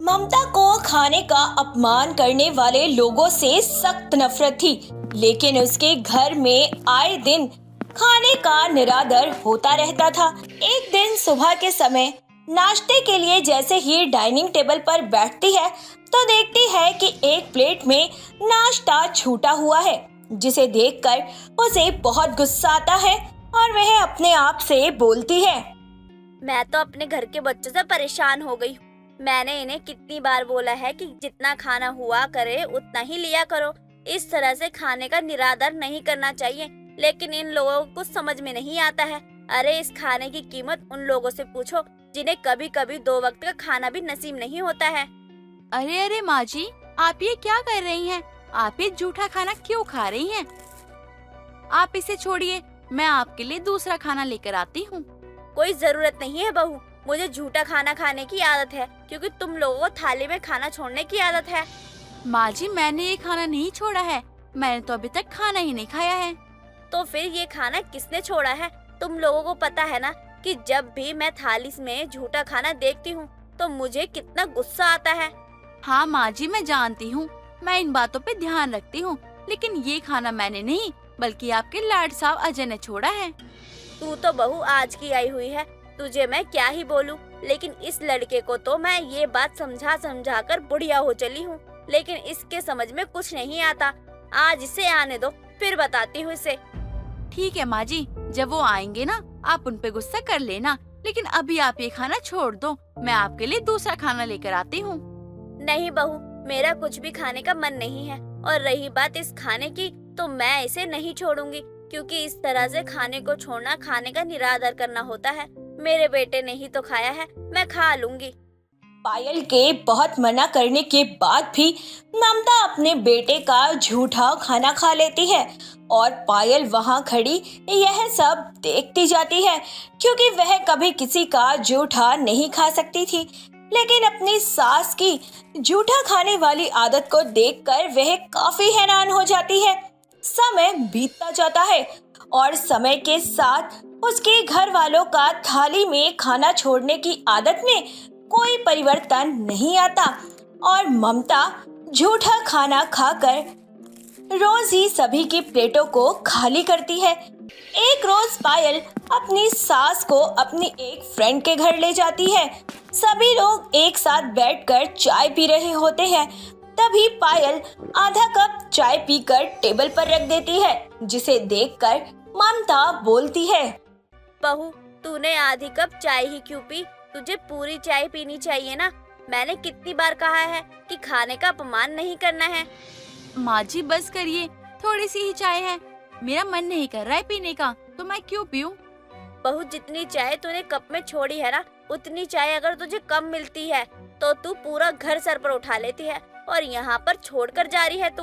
ममता को खाने का अपमान करने वाले लोगों से सख्त नफरत थी, लेकिन उसके घर में आए दिन खाने का निरादर होता रहता था। एक दिन सुबह के समय नाश्ते के लिए जैसे ही डाइनिंग टेबल पर बैठती है तो देखती है कि एक प्लेट में नाश्ता छूटा हुआ है, जिसे देखकर उसे बहुत गुस्सा आता है और वह अपने आप से बोलती है, मैं तो अपने घर के बच्चों से परेशान हो गई हूँ। मैंने इन्हें कितनी बार बोला है कि जितना खाना हुआ करे उतना ही लिया करो। इस तरह से खाने का निरादर नहीं करना चाहिए, लेकिन इन लोगों को कुछ समझ में नहीं आता है। अरे इस खाने की कीमत उन लोगों से पूछो जिन्हें कभी कभी 2 वक्त का खाना भी नसीब नहीं होता है। अरे अरे माँ जी, आप ये क्या कर रही हैं? आप ये झूठा खाना क्यों खा रही हैं? आप इसे छोड़िए, मैं आपके लिए दूसरा खाना लेकर आती हूँ। कोई जरूरत नहीं है बहू, मुझे झूठा खाना खाने की आदत है, क्योंकि तुम लोगों को थाली में खाना छोड़ने की आदत है। माँ जी, मैंने ये खाना नहीं छोड़ा है, मैंने तो अभी तक खाना ही नहीं खाया है। तो फिर ये खाना किसने छोड़ा है? तुम लोगों को पता है ना कि जब भी मैं थाली में झूठा खाना देखती हूँ तो मुझे कितना गुस्सा आता है। हाँ माँ जी, मैं जानती हूँ, मैं इन बातों पे ध्यान रखती हूँ, लेकिन ये खाना मैंने नहीं बल्कि आपके लाड साहब अजय ने छोड़ा है। तू तो बहू आज की आई हुई है, तुझे मैं क्या ही बोलूं, लेकिन इस लड़के को तो मैं ये बात समझा समझा कर बुढ़िया हो चली हूँ, लेकिन इसके समझ में कुछ नहीं आता। आज इसे आने दो, फिर बताती हूँ इसे। ठीक है माँ जी, जब वो आएंगे ना आप उन पे गुस्सा कर लेना, लेकिन अभी आप ये खाना छोड़ दो, मैं आपके लिए दूसरा खाना लेकर आती हूँ। नहीं बहू, मेरा कुछ भी खाने का मन नहीं है, और रही बात इस खाने की तो मैं इसे नहीं छोड़ूंगी, क्योंकि इस तरह से खाने को छोड़ना खाने का निरादर करना होता है। मेरे बेटे ने ही तो खाया है, मैं खा लूंगी। पायल के बहुत मना करने के बाद भी ममता अपने बेटे का झूठा खाना खा लेती है और पायल वहां खड़ी यह सब देखती जाती है, क्योंकि वह कभी किसी का झूठा नहीं खा सकती थी, लेकिन अपनी सास की झूठा खाने वाली आदत को देखकर वह काफी हैरान हो जाती है। समय बीतता जाता है और समय के साथ उसके घर वालों का थाली में खाना छोड़ने की आदत में कोई परिवर्तन नहीं आता और ममता झूठा खाना खाकर रोज ही सभी की प्लेटों को खाली करती है। एक रोज पायल अपनी सास को अपनी एक फ्रेंड के घर ले जाती है। सभी लोग एक साथ बैठकर चाय पी रहे होते हैं। तभी पायल आधा कप चाय पीकर टेबल पर रख देती है, जिसे देखकर ममता बोलती है, बहू तूने आधी कप चाय ही क्यों पी? तुझे पूरी चाय पीनी चाहिए ना। मैंने कितनी बार कहा है कि खाने का अपमान नहीं करना है। माँ जी बस करिए, थोड़ी सी ही चाय है, मेरा मन नहीं कर रहा है पीने का, तो मैं क्यों पीऊं? बहू जितनी चाय तूने कप में छोड़ी है ना, उतनी चाय अगर तुझे कम मिलती है तो तू पूरा घर सर पर उठा लेती है, और यहाँ पर छोड़कर जा रही है तू।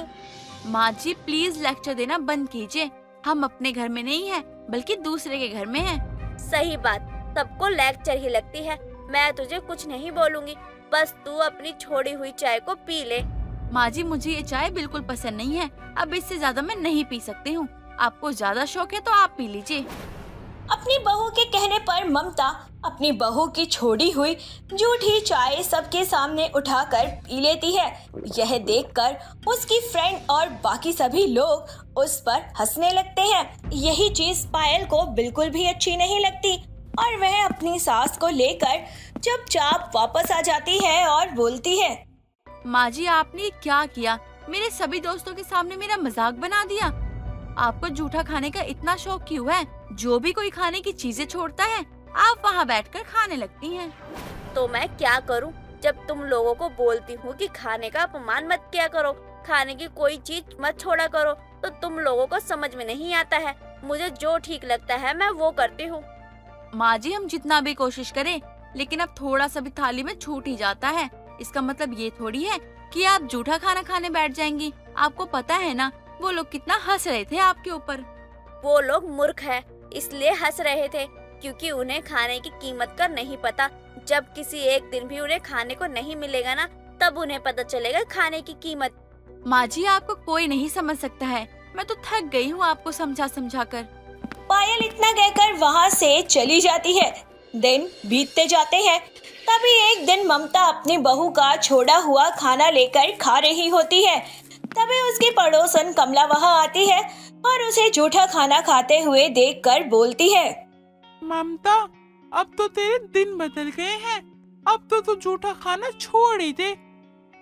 माँ जी प्लीज लेक्चर देना बंद कीजिए, हम अपने घर में नहीं है बल्कि दूसरे के घर में हैं। सही बात, सबको लेक्चर ही लगती है। मैं तुझे कुछ नहीं बोलूंगी, बस तू अपनी छोड़ी हुई चाय को पी ले। माँ जी मुझे ये चाय बिल्कुल पसंद नहीं है, अब इससे ज्यादा मैं नहीं पी सकती हूँ। आपको ज्यादा शौक है तो आप पी लीजिए। अपनी बहू के कहने पर ममता अपनी बहू की छोड़ी हुई झूठी चाय सबके सामने उठाकर पी लेती है। यह देखकर उसकी फ्रेंड और बाकी सभी लोग उस पर हंसने लगते हैं। यही चीज पायल को बिल्कुल भी अच्छी नहीं लगती और वह अपनी सास को लेकर चुपचाप वापस आ जाती है और बोलती है, माँ जी आपने क्या किया? मेरे सभी दोस्तों के सामने मेरा मजाक बना दिया। आपको झूठा खाने का इतना शौक क्यों है? जो भी कोई खाने की चीजें छोड़ता है आप वहाँ बैठकर खाने लगती हैं। तो मैं क्या करूं? जब तुम लोगों को बोलती हूँ कि खाने का अपमान मत किया करो, खाने की कोई चीज मत छोड़ा करो, तो तुम लोगों को समझ में नहीं आता है। मुझे जो ठीक लगता है मैं वो करती हूँ। माँ जी हम जितना भी कोशिश करें, लेकिन अब थोड़ा सा भी थाली में छूट ही जाता है। इसका मतलब ये थोड़ी है कि आप झूठा खाना खाने बैठ जाएंगी। आपको पता है ना वो लोग कितना हंस रहे थे आपके ऊपर। वो लोग मूर्ख है, इसलिए हंस रहे थे, क्योंकि उन्हें खाने की कीमत का नहीं पता। जब किसी एक दिन भी उन्हें खाने को नहीं मिलेगा ना, तब उन्हें पता चलेगा खाने की कीमत। माँ जी आपको कोई नहीं समझ सकता है, मैं तो थक गई हूँ आपको समझा समझा कर। पायल इतना कहकर वहाँ से चली जाती है। दिन बीतते जाते हैं। तभी एक दिन ममता अपनी बहू का छोड़ा हुआ खाना लेकर खा रही होती है। तभी उसकी पड़ोसन कमला वहां आती है और उसे जूठा खाना खाते हुए देखकर बोलती है, ममता, अब तो तेरे दिन बदल गए हैं। अब तो तू जूठा खाना छोड़ ही दे।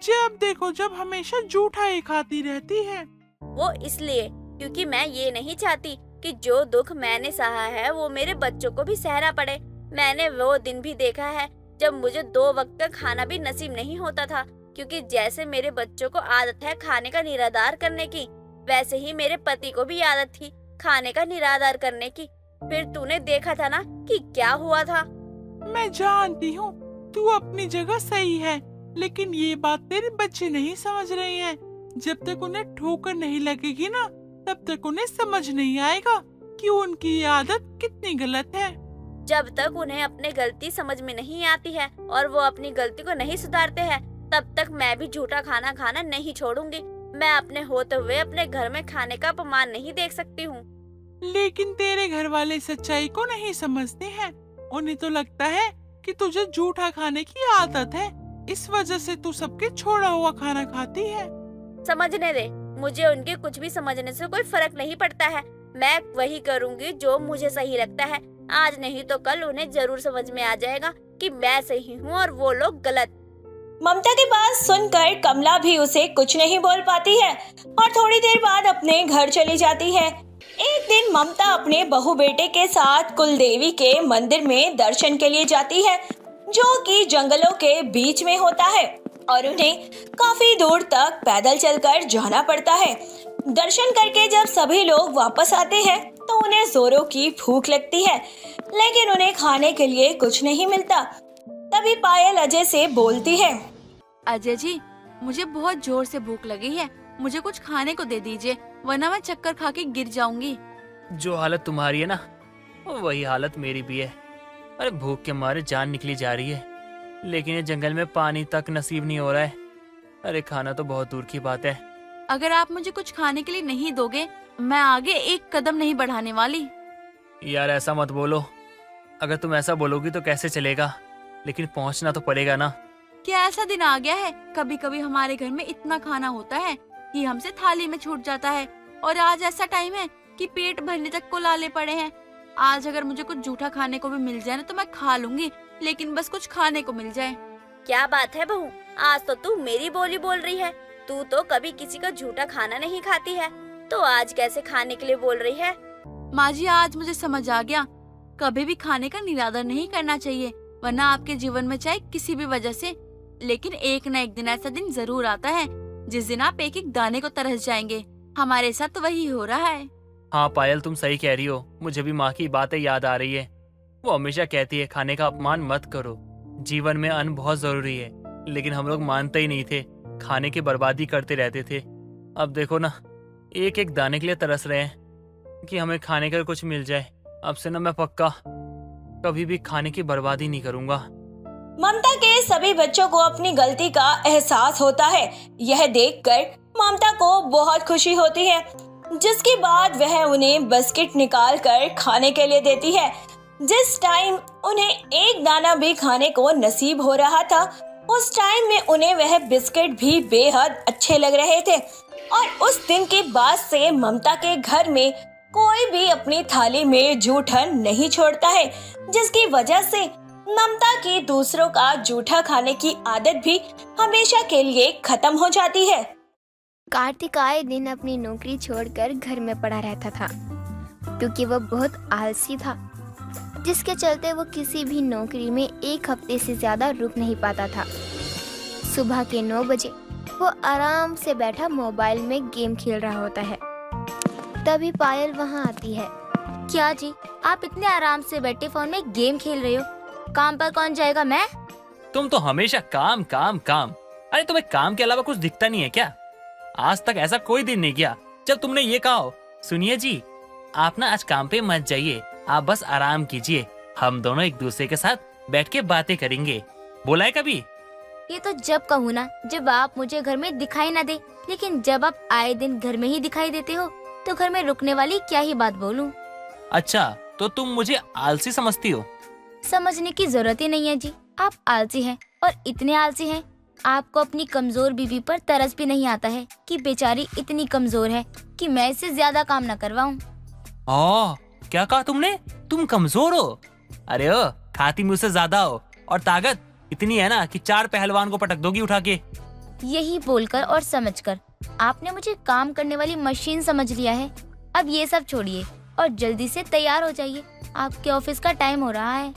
जब देखो जब हमेशा जूठा ही खाती रहती है। वो इसलिए क्योंकि मैं ये नहीं चाहती कि जो दुख मैंने सहा है वो मेरे बच्चों को भी सहना पड़े। मैंने वो दिन भी देखा है जब मुझे 2 वक्त का खाना भी नसीब नहीं होता था, क्योंकि जैसे मेरे बच्चों को आदत है खाने का निरादार करने की, वैसे ही मेरे पति को भी आदत थी खाने का निरादार करने की। फिर तूने देखा था ना कि क्या हुआ था। मैं जानती हूँ तू अपनी जगह सही है, लेकिन ये बात तेरे बच्चे नहीं समझ रहे हैं। जब तक उन्हें ठोकर नहीं लगेगी ना, तब तक उन्हें समझ नहीं आएगा कि उनकी ये आदत कितनी गलत है। जब तक उन्हें अपनी गलती समझ में नहीं आती है और वो अपनी गलती को नहीं सुधारते हैं, तब तक मैं भी झूठा खाना खाना नहीं छोड़ूंगी। मैं अपने होते हुए अपने घर में खाने का अपमान नहीं देख सकती हूँ। लेकिन तेरे घर वाले सच्चाई को नहीं समझते हैं। उन्हें तो लगता है कि तुझे जूठा खाने की आदत है, इस वजह से तू सबके छोड़ा हुआ खाना खाती है। समझने दे, मुझे उनके कुछ भी समझने से कोई फर्क नहीं पड़ता है। मैं वही करूँगी जो मुझे सही लगता है। आज नहीं तो कल उन्हें जरूर समझ में आ जाएगा कि मैं सही हूँ और वो लोग गलत। ममता की बात सुनकर कमला भी उसे कुछ नहीं बोल पाती है और थोड़ी देर बाद अपने घर चली जाती है। एक दिन ममता अपने बहू बेटे के साथ कुलदेवी के मंदिर में दर्शन के लिए जाती है, जो कि जंगलों के बीच में होता है और उन्हें काफी दूर तक पैदल चलकर जाना पड़ता है। दर्शन करके जब सभी लोग वापस आते हैं तो उन्हें जोरों की भूख लगती है, लेकिन उन्हें खाने के लिए कुछ नहीं मिलता। तभी पायल अजय से बोलती है, अजय जी, मुझे बहुत जोर से भूख लगी है, मुझे कुछ खाने को दे दीजिए, वरना मैं चक्कर खा के गिर जाऊंगी। जो हालत तुम्हारी है ना, वही हालत मेरी भी है। अरे भूख के मारे जान निकली जा रही है, लेकिन ये जंगल में पानी तक नसीब नहीं हो रहा है। अरे खाना तो बहुत दूर की बात है। अगर आप मुझे कुछ खाने के लिए नहीं दोगे, मैं आगे एक कदम नहीं बढ़ाने वाली। यार ऐसा मत बोलो, अगर तुम ऐसा बोलोगी तो कैसे चलेगा, लेकिन पहुंचना तो पड़ेगा ना। क्या ऐसा दिन आ गया है, कभी कभी हमारे घर में इतना खाना होता है कि हमसे थाली में छूट जाता है, और आज ऐसा टाइम है कि पेट भरने तक को लाले पड़े हैं। आज अगर मुझे कुछ जूठा खाने को भी मिल जाए ना तो मैं खा लूंगी, लेकिन बस कुछ खाने को मिल जाए। क्या बात है बहू, आज तो तू मेरी बोली बोल रही है। तू तो कभी किसी का झूठा खाना नहीं खाती है, तो आज कैसे खाने के लिए बोल रही है? माँ जी, आज मुझे समझ आ गया, कभी भी खाने का निरादर नहीं करना चाहिए, वरना आपके जीवन में चाहे किसी भी वजह से, लेकिन एक न एक दिन ऐसा दिन जरूर आता है जिस दिन आप एक एक दाने को तरस जाएंगे। हमारे साथ तो वही हो रहा है। हाँ पायल, तुम सही कह रही हो। मुझे भी माँ की बातें याद आ रही है। वो हमेशा कहती है खाने का अपमान मत करो, जीवन में अन्न बहुत जरूरी है, लेकिन हम लोग मानते ही नहीं थे, खाने की बर्बादी करते रहते थे। अब देखो ना, एक एक दाने के लिए तरस रहे हैं कि हमें खाने का कुछ मिल जाए। अब से ना मैं पक्का कभी भी खाने की बर्बादी नहीं करूंगा। ममता के सभी बच्चों को अपनी गलती का एहसास होता है। यह देखकर ममता को बहुत खुशी होती है, जिसके बाद वह उन्हें बिस्किट निकाल कर खाने के लिए देती है। जिस टाइम उन्हें एक दाना भी खाने को नसीब हो रहा था, उस टाइम में उन्हें वह बिस्किट भी बेहद अच्छे लग रहे थे। और उस दिन के बाद से ममता के घर में कोई भी अपनी थाली में जूठा नहीं छोड़ता है, जिसकी वजह से ममता की दूसरों का जूठा खाने की आदत भी हमेशा के लिए खत्म हो जाती है। कार्तिक आए दिन अपनी नौकरी छोड़कर घर में पड़ा रहता था, क्योंकि वह बहुत आलसी था, जिसके चलते वो किसी भी नौकरी में एक हफ्ते से ज्यादा रुक नहीं पाता था। सुबह के 9 बजे वो आराम से बैठा मोबाइल में गेम खेल रहा होता है। तभी पायल वहाँ आती है। क्या जी, आप इतने आराम से बैठे फोन में गेम खेल रहे हो? काम पर कौन जाएगा? मैं? तुम तो हमेशा काम काम काम। अरे तुम्हें काम के अलावा कुछ दिखता नहीं है क्या? आज तक ऐसा कोई दिन नहीं गया जब तुमने ये कहा हो, सुनिए जी, आप ना आज काम पे मत जाइए, आप बस आराम कीजिए, हम दोनों एक दूसरे के साथ बैठ के बातें करेंगे। बोला है कभी? ये तो जब कहूँ ना, जब आप मुझे घर में दिखाई ना दे, लेकिन जब आप आए दिन घर में ही दिखाई देते हो तो घर में रुकने वाली क्या ही बात बोलूं। अच्छा, तो तुम मुझे आलसी समझती हो? समझने की जरूरत ही नहीं है जी। आप आलसी हैं और इतने आलसी हैं, आपको अपनी कमजोर बीवी पर तरस भी नहीं आता है कि बेचारी इतनी कमजोर है कि मैं इससे ज्यादा काम न करवाऊं। ओह, क्या कहा तुमने? तुम कमजोर हो? अरे ओ, खाती मुझसे ज्यादा हो और ताकत इतनी है ना कि 4 पहलवान को पटक दोगी उठा के। यही बोलकर और समझकर आपने मुझे काम करने वाली मशीन समझ लिया है। अब ये सब छोड़िए और जल्दी से तैयार हो जाइए, आपके ऑफिस का टाइम हो रहा है।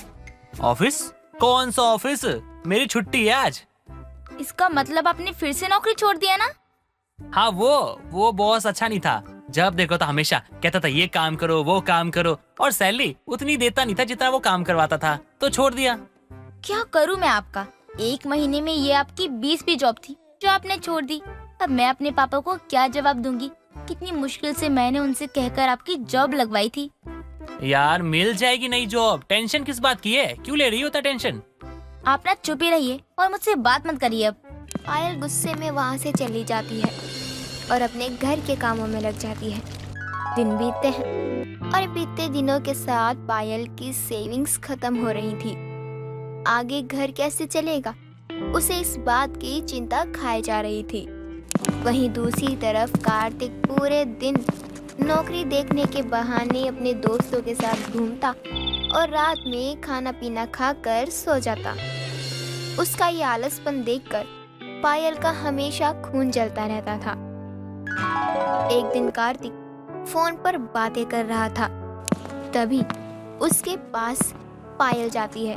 ऑफिस? कौन सा ऑफिस? मेरी छुट्टी है आज। इसका मतलब आपने फिर से नौकरी छोड़ दिया ना? हाँ, वो बॉस अच्छा नहीं था। जब देखो तो हमेशा कहता था ये काम करो वो काम करो, और सैलरी उतनी देता नहीं था जितना वो काम करवाता था, तो छोड़ दिया। क्या करूं मैं आपका? 1 महीने में ये आपकी 20वीं जॉब थी जो आपने छोड़ दी। अब मैं अपने पापा को क्या जवाब दूंगी? कितनी मुश्किल से मैंने उनसे कहकर आपकी जॉब लगवाई थी। यार मिल जाएगी नई जॉब, टेंशन किस बात की है? क्यों ले रही हो टेंशन? आप ना चुप ही रहिए और मुझसे बात मत करिए। अब पायल गुस्से में वहाँ से चली जाती है और अपने घर के कामों में लग जाती है। दिन बीतते हैं और बीतते दिनों के साथ पायल की सेविंग्स खत्म हो रही थी। आगे घर कैसे चलेगा, उसे इस बात की चिंता खाए जा रही थी। वहीं दूसरी तरफ कार्तिक पूरे दिन नौकरी देखने के बहाने अपने दोस्तों के साथ घूमता और रात में खाना पीना खाकर सो जाता। उसका ये आलसपन देखकर पायल का हमेशा खून जलता रहता था। एक दिन कार्तिक फोन पर बातें कर रहा था, तभी उसके पास पायल जाती है।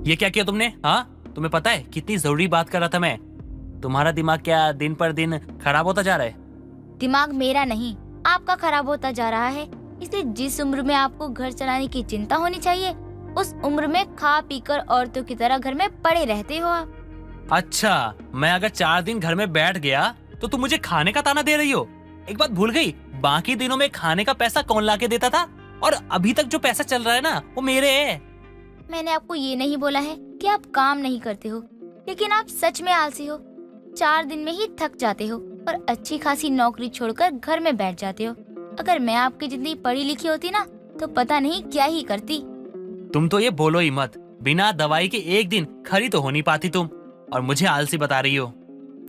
ये क्या किया तुमने? हाँ, तुम्हें पता है कितनी जरूरी बात कर रहा था मैं। तुम्हारा दिमाग क्या दिन पर दिन खराब होता जा रहा है? दिमाग मेरा नहीं, आपका खराब होता जा रहा है। इसलिए जिस उम्र में आपको घर चलाने की चिंता होनी चाहिए, उस उम्र में खा पीकर औरतों की तरह घर में पड़े रहते हो आप। अच्छा, मैं अगर 4 दिन घर में बैठ गया तो तुम मुझे खाने का ताना दे रही हो? एक बात भूल गई, बाकी दिनों में खाने का पैसा कौन ला के देता था? और अभी तक जो पैसा चल रहा है ना, वो मेरे है। मैंने आपको ये नहीं बोला है कि आप काम नहीं करते हो, लेकिन आप सच में आलसी हो। 4 दिन में ही थक जाते हो और अच्छी खासी नौकरी छोड़कर घर में बैठ जाते हो। अगर मैं आपकी जितनी पढ़ी लिखी होती ना, तो पता नहीं क्या ही करती। तुम तो ये बोलो ही मत, बिना दवाई के एक दिन खरी तो हो नहीं पाती तुम, और मुझे आलसी बता रही हो।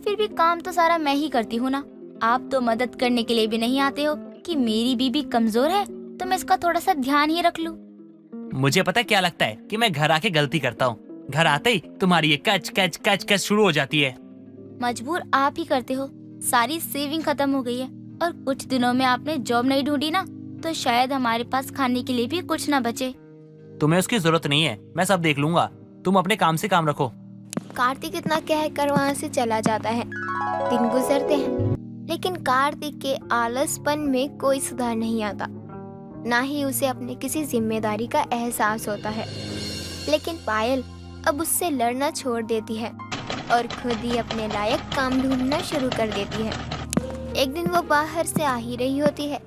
फिर भी काम तो सारा मैं ही करती हूँ ना। आप तो मदद करने के लिए भी नहीं आते हो कि मेरी बीबी कमजोर है तो मैं इसका थोड़ा सा ध्यान ही रख लूं। मुझे पता है क्या लगता है कि मैं घर आके गलती करता हूँ। घर आते ही तुम्हारी ये कच कच कच कच शुरू हो जाती है। मजबूर आप ही करते हो। सारी सेविंग खत्म हो गई है और कुछ दिनों में आपने जॉब नहीं ढूंढी ना, तो शायद हमारे पास खाने के लिए भी कुछ ना बचे। तुम्हें उसकी जरूरत नहीं है, मैं सब देख लूंगा। तुम अपने काम से काम रखो। कार्तिक इतना कहकर वहाँ से चला जाता है। दिन गुजरते हैं, लेकिन कार्तिक के आलसपन में कोई सुधार नहीं आता, ना ही उसे अपने किसी जिम्मेदारी का एहसास होता है। लेकिन पायल अब उससे लड़ना छोड़ देती है और खुद ही अपने लायक काम ढूंढना शुरू कर देती है। एक दिन वो बाहर से आ ही रही होती है,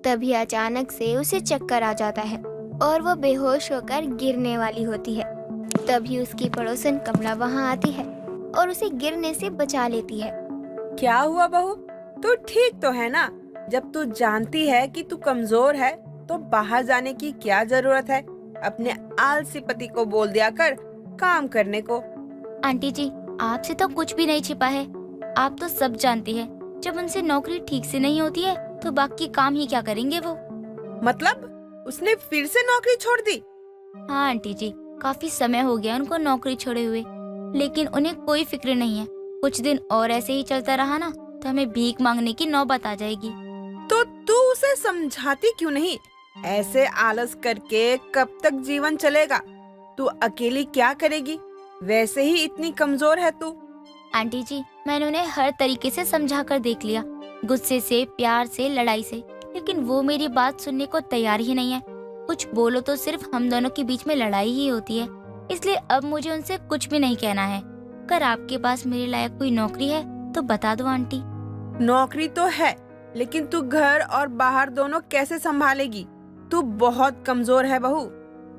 तभी अचानक से उसे चक्कर आ जाता है और वो बेहोश होकर गिरने वाली होती है। तभी उसकी पड़ोसन कमला वहाँ आती है और उसे गिरने से बचा लेती है। क्या हुआ बहू, तू ठीक तो है ना? जब तू जानती है कि तू कमजोर है तो बाहर जाने की क्या जरूरत है? अपने आलसी पति को बोल दिया कर काम करने को। आंटी जी, आपसे तो कुछ भी नहीं छिपा है। आप तो सब जानती है, जब उनसे नौकरी ठीक से नहीं होती है तो बाकी काम ही क्या करेंगे वो। मतलब उसने फिर से नौकरी छोड़ दी? हाँ आंटी जी, काफी समय हो गया उनको नौकरी छोड़े हुए, लेकिन उन्हें कोई फिक्र नहीं है। कुछ दिन और ऐसे ही चलता रहा ना तो हमें भीख मांगने की नौबत आ जाएगी। तो तू उसे समझाती क्यों नहीं? ऐसे आलस करके कब तक जीवन चलेगा? तू अकेली क्या करेगी? वैसे ही इतनी कमजोर है तू। आंटी जी, मैंने उन्हें हर तरीके से समझा कर देख लिया, गुस्से से, प्यार से, लड़ाई से, लेकिन वो मेरी बात सुनने को तैयार ही नहीं है। कुछ बोलो तो सिर्फ हम दोनों के बीच में लड़ाई ही होती है। इसलिए अब मुझे उनसे कुछ भी नहीं कहना है। अगर आपके पास मेरे लायक कोई नौकरी है तो बता दो आंटी। नौकरी तो है, लेकिन तू घर और बाहर दोनों कैसे संभालेगी? तू बहुत कमजोर है बहू।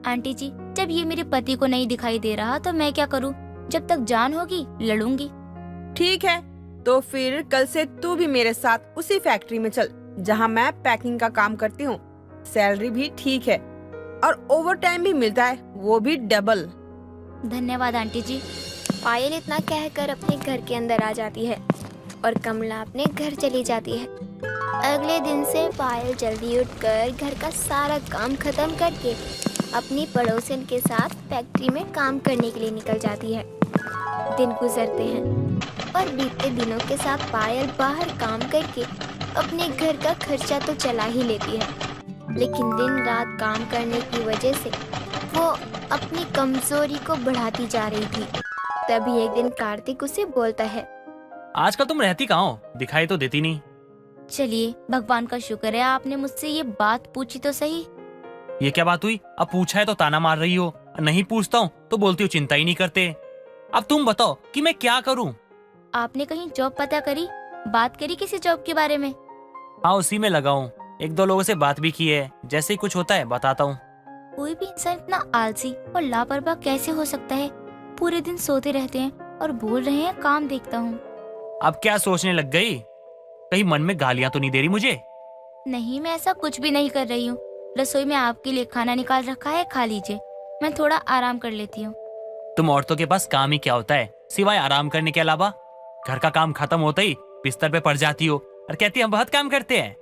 आंटी जी, जब ये मेरे पति को नहीं दिखाई दे रहा तो मैं क्या करूं? जब तक जान होगी लड़ूंगी। ठीक है, तो फिर कल से तू भी मेरे साथ उसी फैक्ट्री में चल जहां मैं पैकिंग का काम करती हूँ। सैलरी भी ठीक है। और ओवर टाइम भी मिलता है, वो भी डबल। धन्यवाद आंटी जी। पायल इतना कहकर अपने घर के अंदर आ जाती है और कमला अपने घर चली जाती है। अगले दिन से पायल जल्दी उठकर घर का सारा काम खत्म करके अपनी पड़ोसन के साथ फैक्ट्री में काम करने के लिए निकल जाती है। दिन गुजरते हैं और बीतते दिनों के साथ पायल बाहर काम करके अपने घर का खर्चा तो चला ही लेती है, लेकिन दिन रात काम करने की वजह से वो अपनी कमजोरी को बढ़ाती जा रही थी। तभी एक दिन कार्तिक उसे बोलता है, आजकल तुम रहती कहाँ हो? दिखाई तो देती नहीं। चलिए भगवान का शुक्र है आपने मुझसे ये बात पूछी तो सही। ये क्या बात हुई? अब पूछा है तो ताना मार रही हो, नहीं पूछता हूँ तो बोलती हो चिंता ही नहीं करते। अब तुम बताओ कि मैं क्या करूँ? आपने कहीं जॉब पता करी, बात करी किसी जॉब के बारे में? हाँ, उसी में लगा हूँ। एक दो लोगों से बात भी की है, जैसे ही कुछ होता है बताता हूँ। कोई भी इंसान इतना आलसी और लापरवाह कैसे हो सकता है? पूरे दिन सोते रहते हैं और बोल रहे हैं काम देखता हूँ। अब क्या सोचने लग गई? कहीं मन में गालियाँ तो नहीं दे रही मुझे? नहीं, मैं ऐसा कुछ भी नहीं कर रही हूँ। रसोई में आपके लिए खाना निकाल रखा है, खा लीजिए। मैं थोड़ा आराम कर लेती हूँ। तुम औरतों के पास काम ही क्या होता है सिवाय आराम करने के अलावा? घर का काम खत्म होते ही बिस्तर पे पड़ जाती हो और कहती हम बहुत काम करते हैं।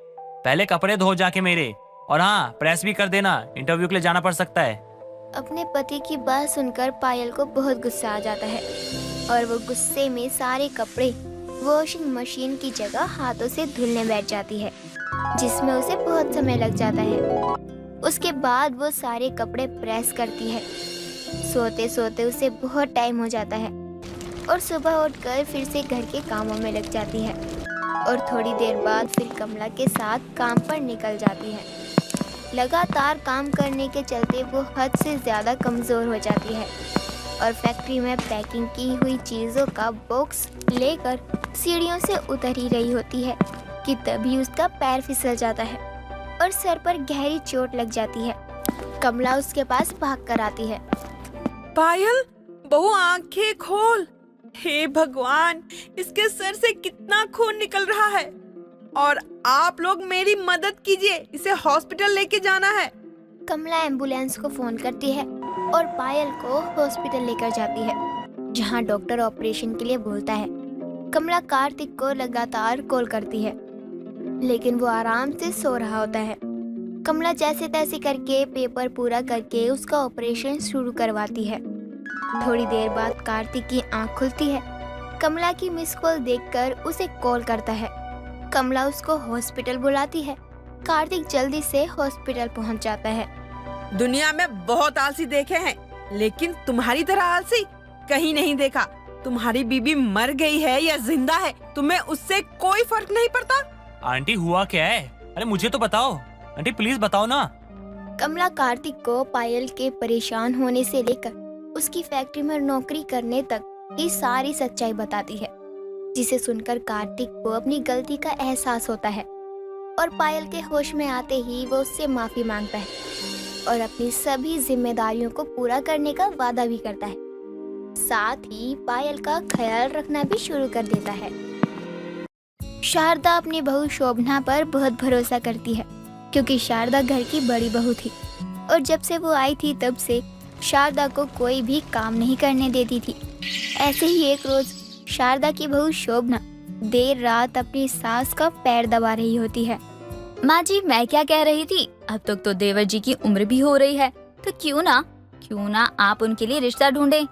पहले कपड़े धो जाके मेरे, और हाँ प्रेस भी कर देना, इंटरव्यू के लिए जाना पड़ सकता है। अपने पति की बात सुनकर पायल को बहुत गुस्सा आ जाता है और वो गुस्से में सारे कपड़े वॉशिंग मशीन की जगह हाथों से धुलने बैठ जाती है, जिसमें उसे बहुत समय लग जाता है। उसके बाद वो सारे कपड़े प्रेस करती है। सोते सोते उसे बहुत टाइम हो जाता है और सुबह उठकर फिर से घर के कामों में लग जाती है और थोड़ी देर बाद फिर कमला के साथ काम पर निकल जाती है। लगातार काम करने के चलते वो हद से ज़्यादा कमज़ोर हो जाती है और फैक्ट्री में पैकिंग की हुई चीज़ों का बॉक्स लेकर सीढ़ियों से उतर ही रही होती है कि तभी उसका पैर फिसल जाता है और सर पर गहरी चोट लग जाती है। कमला उसके पास भाग कर आती है। पायल, बहू आंखें खोल। हे भगवान, इसके सर से कितना खून निकल रहा है और आप लोग मेरी मदद कीजिए, इसे हॉस्पिटल लेके जाना है। कमला एम्बुलेंस को फोन करती है और पायल को हॉस्पिटल लेकर जाती है, जहां डॉक्टर ऑपरेशन के लिए बोलता है। कमला कार्तिक को लगातार कॉल करती है, लेकिन वो आराम से सो रहा होता है। कमला जैसे तैसे करके पेपर पूरा करके उसका ऑपरेशन शुरू करवाती है। थोड़ी देर बाद कार्तिक की आंख खुलती है। कमला की मिस कॉल देखकर उसे कॉल करता है। कमला उसको हॉस्पिटल बुलाती है। कार्तिक जल्दी से हॉस्पिटल पहुंच जाता है। दुनिया में बहुत आलसी देखे हैं, लेकिन तुम्हारी तरह आलसी कहीं नहीं देखा। तुम्हारी बीबी मर गई है या जिंदा है, तुम्हें उससे कोई फर्क नहीं पड़ता। आंटी हुआ क्या है? अरे मुझे तो बताओ आंटी, प्लीज बताओ ना। कमला कार्तिक को पायल के परेशान होने से लेकर उसकी फैक्ट्री में नौकरी करने तक की सारी सच्चाई बताती है, जिसे सुनकर कार्तिक को अपनी गलती का एहसास होता है और पायल के होश में आते ही वो उससे माफी मांगता है और अपनी सभी जिम्मेदारियों को पूरा करने का वादा भी करता है। साथ ही पायल का ख्याल रखना भी शुरू कर देता है। शारदा अपनी बहू शोभना पर बहुत भरोसा करती है, क्योंकि शारदा घर की बड़ी बहू थी और जब से वो आई थी तब से शारदा को कोई भी काम नहीं करने देती थी। ऐसे ही एक रोज शारदा की बहू शोभना देर रात अपनी सास का पैर दबा रही होती है। माँ जी, मैं क्या कह रही थी, अब तक तो देवर जी की उम्र भी हो रही है, तो क्यों ना आप उनके लिए रिश्ता ढूंढें।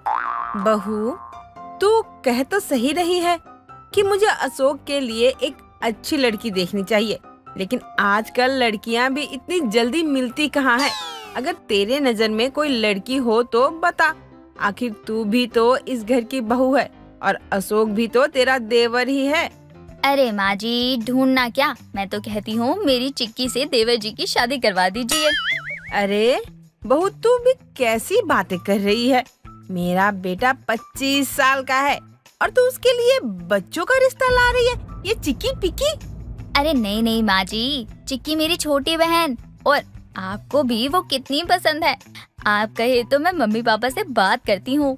बहू, तू कह तो सही रही है कि मुझे अशोक के लिए एक अच्छी लड़की देखनी चाहिए, लेकिन आजकल लड़कियां भी इतनी जल्दी मिलती कहाँ है। अगर तेरे नजर में कोई लड़की हो तो बता। आखिर तू भी तो इस घर की बहू है और अशोक भी तो तेरा देवर ही है। अरे माँ जी, ढूंढना क्या, मैं तो कहती हूँ मेरी चिक्की से देवर जी की शादी करवा दीजिए। अरे बहू, तू भी कैसी बातें कर रही है। मेरा बेटा 25 साल का है और तू उसके लिए बच्चों का रिश्ता ला रही है, ये चिक्की पिक्की। अरे नहीं माँ जी, चिक्की मेरी छोटी बहन, और आपको भी वो कितनी पसंद है। आप कहे तो मैं मम्मी पापा से बात करती हूँ।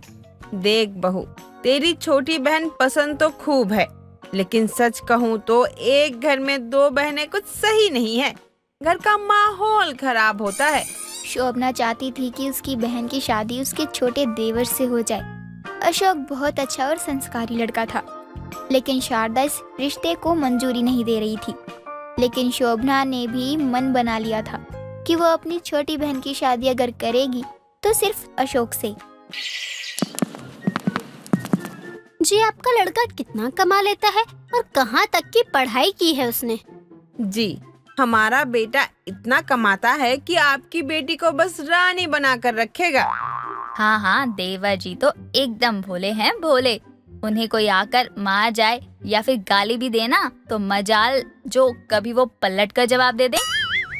देख बहू, तेरी छोटी बहन पसंद तो खूब है, लेकिन सच कहूँ तो एक घर में दो बहनें कुछ सही नहीं है। घर का माहौल खराब होता है। शोभना चाहती थी कि उसकी बहन की शादी उसके छोटे देवर से हो जाए। अशोक बहुत अच्छा और संस्कारी लड़का था, लेकिन शारदा इस रिश्ते को मंजूरी नहीं दे रही थी। लेकिन शोभना ने भी मन बना लिया था कि वो अपनी छोटी बहन की शादी अगर करेगी तो सिर्फ अशोक से। जी, आपका लड़का कितना कमा लेता है और कहाँ तक की पढ़ाई की है उसने? जी, हमारा बेटा इतना कमाता है कि आपकी बेटी को बस रानी बनाकर रखेगा। हाँ हाँ, देवर जी तो एकदम भोले हैं, भोले। उन्हें कोई आकर मार जाए या फिर गाली भी देना तो मजाल जो कभी वो पलट कर जवाब दे दे।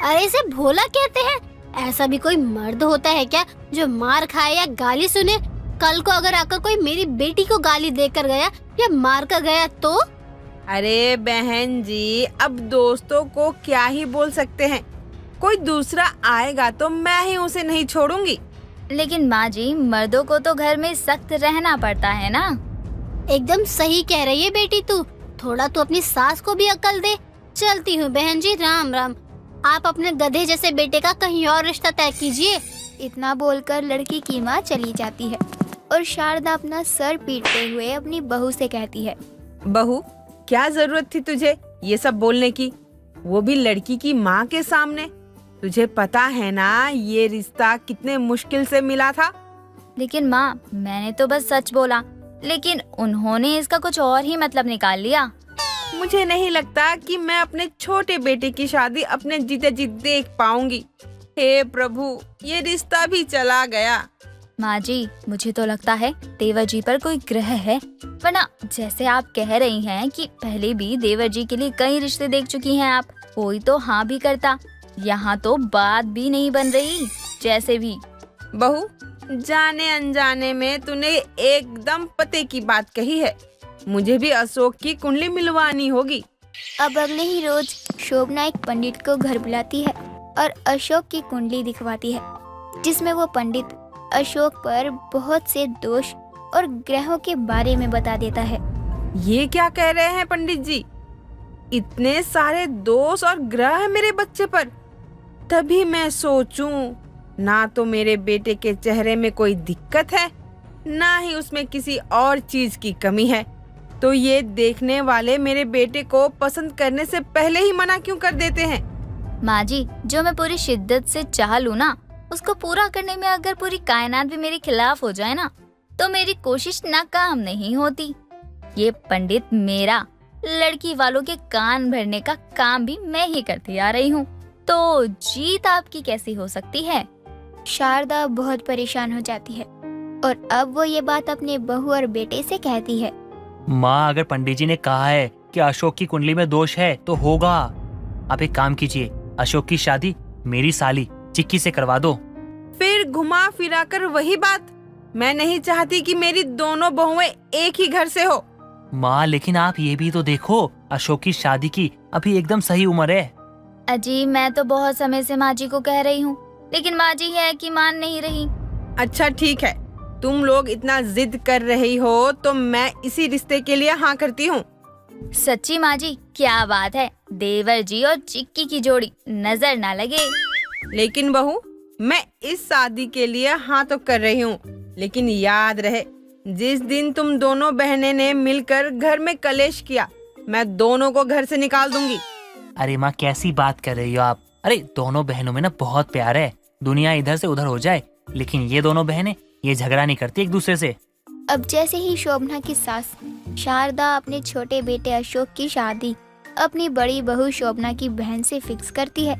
अरे इसे भोला कहते हैं? ऐसा भी कोई मर्द होता है क्या जो मार खाए या गाली सुने? कल को अगर आकर कोई मेरी बेटी को गाली देकर गया या मार कर गया तो? अरे बहन जी, अब दोस्तों को क्या ही बोल सकते हैं। कोई दूसरा आएगा तो मैं ही उसे नहीं छोड़ूंगी। लेकिन माँ जी, मर्दों को तो घर में सख्त रहना पड़ता है ना। एकदम सही कह रही है बेटी तू। थोड़ा तो अपनी सास को भी अकल दे। चलती हूँ बहन जी, राम राम। आप अपने गधे जैसे बेटे का कहीं और रिश्ता तय कीजिए। इतना बोलकर लड़की की माँ चली जाती है और शारदा अपना सर पीटते हुए अपनी बहू से कहती है, बहू, क्या जरूरत थी तुझे ये सब बोलने की, वो भी लड़की की माँ के सामने। तुझे पता है ना ये रिश्ता कितने मुश्किल से मिला था। लेकिन माँ, मैंने तो बस सच बोला, लेकिन उन्होंने इसका कुछ और ही मतलब निकाल लिया। मुझे नहीं लगता कि मैं अपने छोटे बेटे की शादी अपने जीते जी देख पाऊंगी। हे प्रभु, ये रिश्ता भी चला गया। माँ जी, मुझे तो लगता है देवर जी पर कोई ग्रह है, वरना जैसे आप कह रही हैं कि पहले भी देवर जी के लिए कई रिश्ते देख चुकी हैं आप, कोई तो हाँ भी करता। यहाँ तो बात भी नहीं बन रही। जैसे भी बहू, जाने अनजाने में तूने एकदम पते की बात कही है। मुझे भी अशोक की कुंडली मिलवानी होगी। अब अगले ही रोज शोभना एक पंडित को घर बुलाती है और अशोक की कुंडली दिखवाती है, जिसमें वो पंडित अशोक पर बहुत से दोष और ग्रहों के बारे में बता देता है। ये क्या कह रहे हैं पंडित जी? इतने सारे दोष और ग्रह मेरे बच्चे पर? तभी मैं सोचूं, ना तो मेरे बेटे के चेहरे में कोई दिक्कत है, ना ही उसमें किसी और चीज की कमी है। तो ये देखने वाले मेरे बेटे को पसंद करने से पहले ही मना क्यों कर देते हैं? माँ जी, जो मैं पूरी शिद्दत से चाह लूँ ना, उसको पूरा करने में अगर पूरी कायनात भी मेरे खिलाफ हो जाए ना, तो मेरी कोशिश नाकाम नहीं होती। ये पंडित मेरा लड़की वालों के कान भरने का काम भी मैं ही करती आ रही हूँ, तो जीत आपकी कैसी हो सकती है? शारदा बहुत परेशान हो जाती है और अब वो ये बात अपने बहू और बेटे से कहती है। माँ, अगर पंडित जी ने कहा है कि अशोक की कुंडली में दोष है तो होगा। आप एक काम कीजिए, अशोक की शादी मेरी साली चिक्की से करवा दो। फिर घुमा फिरा कर वही बात। मैं नहीं चाहती कि मेरी दोनों बहुएं एक ही घर से हो। माँ, लेकिन आप ये भी तो देखो, अशोक की शादी की अभी एकदम सही उम्र है। अजी, मैं तो बहुत समय से माँ जी को कह रही हूँ, लेकिन माँ जी है कि मान नहीं रही। अच्छा ठीक है, तुम लोग इतना जिद कर रही हो तो मैं इसी रिश्ते के लिए हाँ करती हूँ। सच्ची माँ जी, क्या बात है, देवर जी और चिक्की की जोड़ी नजर ना लगे। लेकिन बहू, मैं इस शादी के लिए हाँ तो कर रही हूँ, लेकिन याद रहे, जिस दिन तुम दोनों बहनें ने मिलकर घर में कलेश किया, मैं दोनों को घर से निकाल दूंगी। अरे माँ, कैसी बात कर रही हो आप? अरे दोनों बहनों में ना बहुत प्यार है, दुनिया इधर से उधर हो जाए, लेकिन ये दोनों बहनें ये झगड़ा नहीं करती एक दूसरे से। अब जैसे ही शोभना की सास शारदा अपने छोटे बेटे अशोक की शादी अपनी बड़ी बहू शोभना की बहन से फिक्स करती है,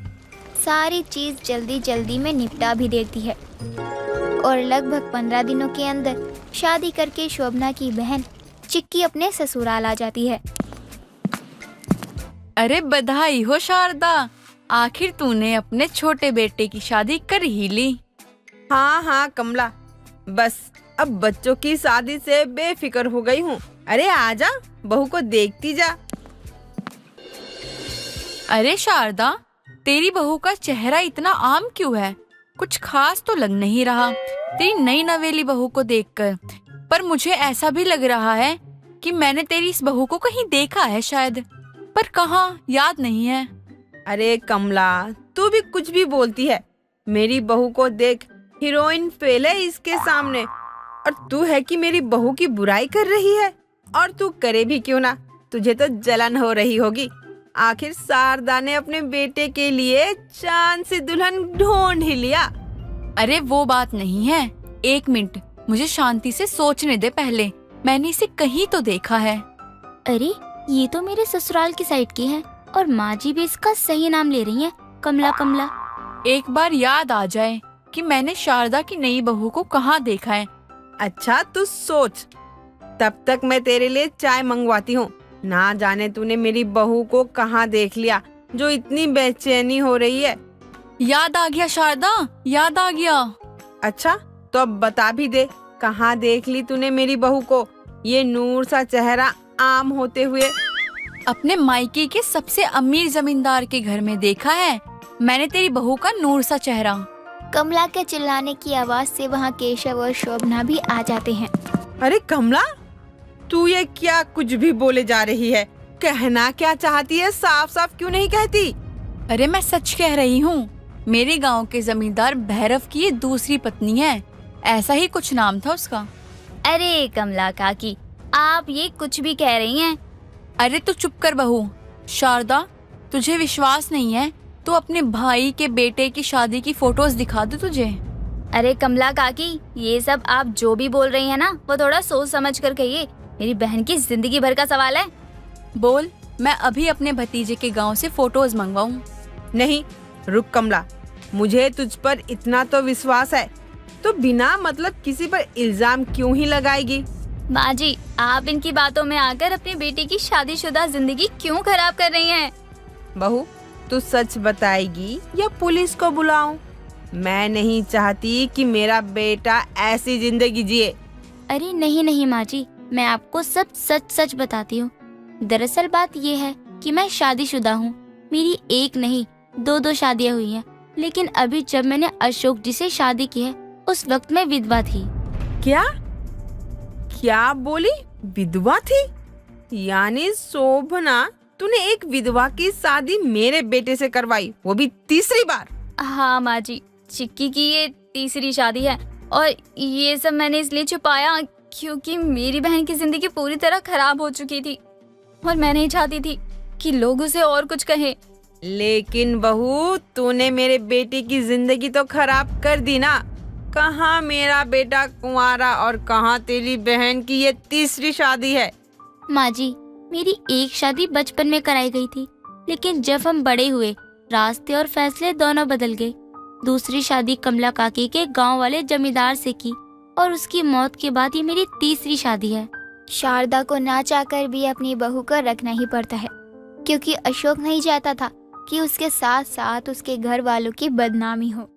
सारी चीज जल्दी जल्दी में निपटा भी देती है और लगभग 15 दिनों के अंदर शादी करके शोभना की बहन चिक्की अपने ससुराल आ जाती है। अरे बधाई हो शारदा, आखिर तूने अपने छोटे बेटे की शादी कर ही ली। हाँ हाँ कमला, बस अब बच्चों की शादी से बेफिक्र हो गई हूँ। अरे आजा, बहू को देखती जा। अरे शारदा, तेरी बहू का चेहरा इतना आम क्यों है? कुछ खास तो लग नहीं रहा तेरी नई नवेली बहू को देखकर, पर मुझे ऐसा भी लग रहा है कि मैंने तेरी इस बहू को कहीं देखा है शायद, पर कहाँ याद नहीं है। अरे कमला, तू भी कुछ भी बोलती है। मेरी बहू को देख, हीरोइन फेल है इसके सामने, और तू है कि मेरी बहू की बुराई कर रही है। और तू करे भी क्यों ना, तुझे तो जलन हो रही होगी। आखिर शारदा ने अपने बेटे के लिए चांद से दुल्हन ढूंढ ही लिया। अरे वो बात नहीं है, 1 मिनट मुझे शांति से सोचने दे पहले। मैंने इसे कहीं तो देखा है। अरे ये तो मेरे ससुराल की साइड की है और माँ जी भी इसका सही नाम ले रही है, कमला कमला। एक बार याद आ जाए कि मैंने शारदा की नई बहू को कहाँ देखा है। अच्छा तू सोच, तब तक मैं तेरे लिए चाय मंगवाती हूँ। ना जाने तूने मेरी बहू को कहाँ देख लिया जो इतनी बेचैनी हो रही है। याद आ गया शारदा, याद आ गया। अच्छा तो अब बता भी दे, कहाँ देख ली तूने मेरी बहू को, ये नूर सा चेहरा आम होते हुए? अपने मायके के सबसे अमीर जमींदार के घर में देखा है मैंने तेरी बहू का नूर सा चेहरा। कमला के चिल्लाने की आवाज से वहाँ केशव और शोभना भी आ जाते हैं। अरे कमला, तू ये क्या कुछ भी बोले जा रही है? कहना क्या चाहती है, साफ साफ क्यों नहीं कहती? अरे मैं सच कह रही हूँ, मेरे गांव के जमींदार भैरव की ये दूसरी पत्नी है, ऐसा ही कुछ नाम था उसका। अरे कमला काकी, आप ये कुछ भी कह रही हैं। अरे तू चुप कर बहू। शारदा, तुझे विश्वास नहीं है तो अपने भाई के बेटे की शादी की फोटोज दिखा दो तुझे। अरे कमला काकी, ये सब आप जो भी बोल रही हैं ना, वो थोड़ा सोच समझ कर कहिए। मेरी बहन की जिंदगी भर का सवाल है। बोल, मैं अभी अपने भतीजे के गांव से फोटोज मंगवाऊं। नहीं रुक कमला, मुझे तुझ पर इतना तो विश्वास है, तो बिना मतलब किसी पर इल्जाम क्यों ही लगाएगी? माँ जी, आप इनकी बातों में आकर अपनी बेटी की शादीशुदा जिंदगी क्यों खराब कर रही हैं? बहू, तू सच बताएगी या पुलिस को बुलाऊं? मैं नहीं चाहती कि मेरा बेटा ऐसी जिंदगी जिए। अरे नहीं नहीं माँ जी, मैं आपको सब सच सच बताती हूँ। दरअसल बात ये है कि मैं शादीशुदा हूँ। मेरी एक नहीं 2 शादियाँ हुई हैं, लेकिन अभी जब मैंने अशोक जी से शादी की है उस वक्त मैं विधवा थी। क्या क्या बोली? विधवा थी? यानी शोभना, तूने एक विधवा की शादी मेरे बेटे से करवाई, वो भी तीसरी बार? हाँ माँ जी, चिक्की की ये तीसरी शादी है और ये सब मैंने इसलिए छुपाया क्योंकि मेरी बहन की जिंदगी पूरी तरह खराब हो चुकी थी और मैं नहीं चाहती थी कि लोग उसे और कुछ कहें। लेकिन बहू, तूने मेरे बेटे की जिंदगी तो खराब कर दी ना। कहाँ मेरा बेटा कुंवारा और कहाँ तेरी बहन की ये तीसरी शादी है? माँ जी, मेरी एक शादी बचपन में कराई गई थी, लेकिन जब हम बड़े हुए रास्ते और फैसले दोनों बदल गए। दूसरी शादी कमला काकी के गांव वाले जमींदार से की और उसकी मौत के बाद ये मेरी तीसरी शादी है। शारदा को ना चाहकर भी अपनी बहू को रखना ही पड़ता है, क्योंकि अशोक नहीं चाहता था कि उसके साथ साथ उसके घर वालों की बदनामी हो।